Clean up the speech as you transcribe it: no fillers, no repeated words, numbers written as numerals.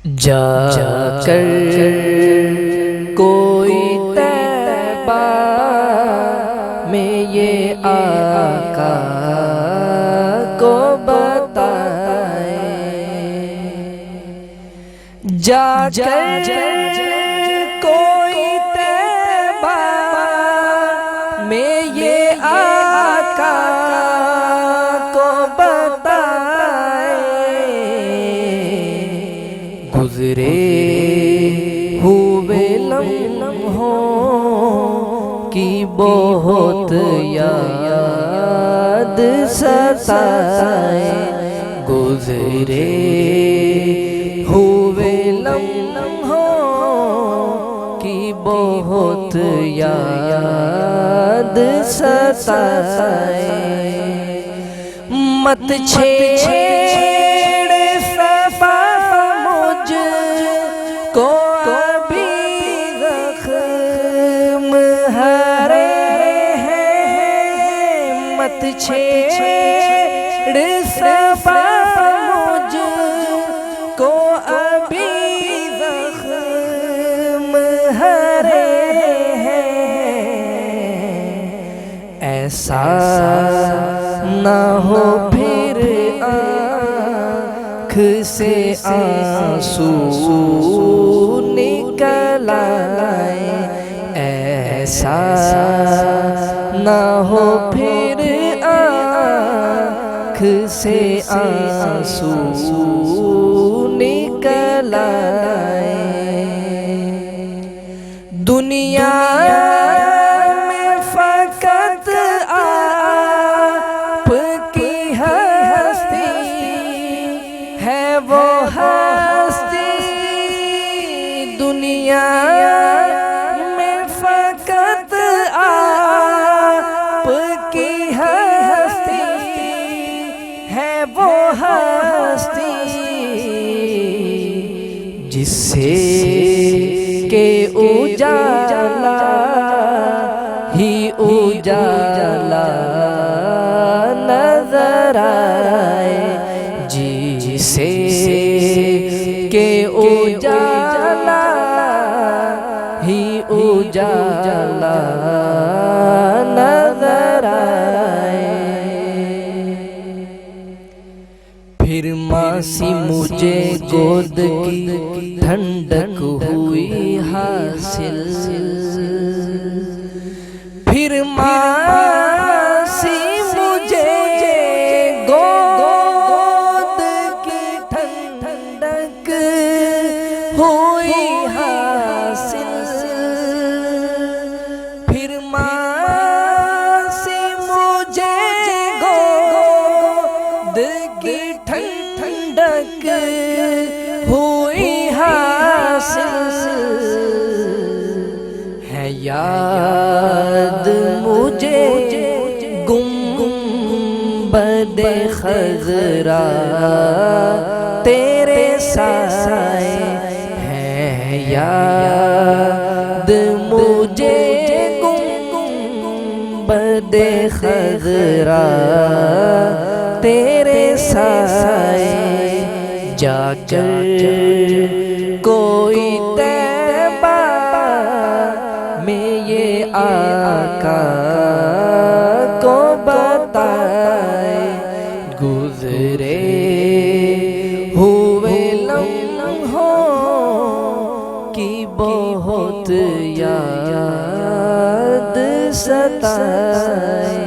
जाकर कोई तैबा में ये आका को बताए, जाकर कोई तैबा में ये आका को बताए, गुजरे हुए लम्हों की बहुत याद सताए, गुजरे हुए लम्हों की बहुत याद सताए। मत छेड़ सफा मुझको अभी ज़ख्म हरे हैं, मत छेड़ सफा मुझको अभी ज़ख्म हरे हैं, ऐसा ना हो फिर आँख से आंसू निकल आए, ऐसा ना हो फिर आँख से आंसू निकल आए। दुनिया में फकत आपकी हस्ती है, वो हस्ती दुनिया में फकत आपकी हस्ती है, वो हस्ती जिससे के उजाला ही उजाला नजर आए, जिसे के उजाला ही उजाला नजर आए। फिर मासी मुझे गोद की ठंडक हुई हासिल, फिर मासी मुझे गोद की ठंडक हुई हासिल, फिर मासी मुझे गोद की ठंडक हुई हासिल है। याद मुझे गुंबद खज़रा तेरे साए है, याद मुझे गुंबद खज़रा तेरे साए, जाकर कोई तैबा में ये आका को बताए, गुजरे हुए लम्हों की बहुत याद सताए।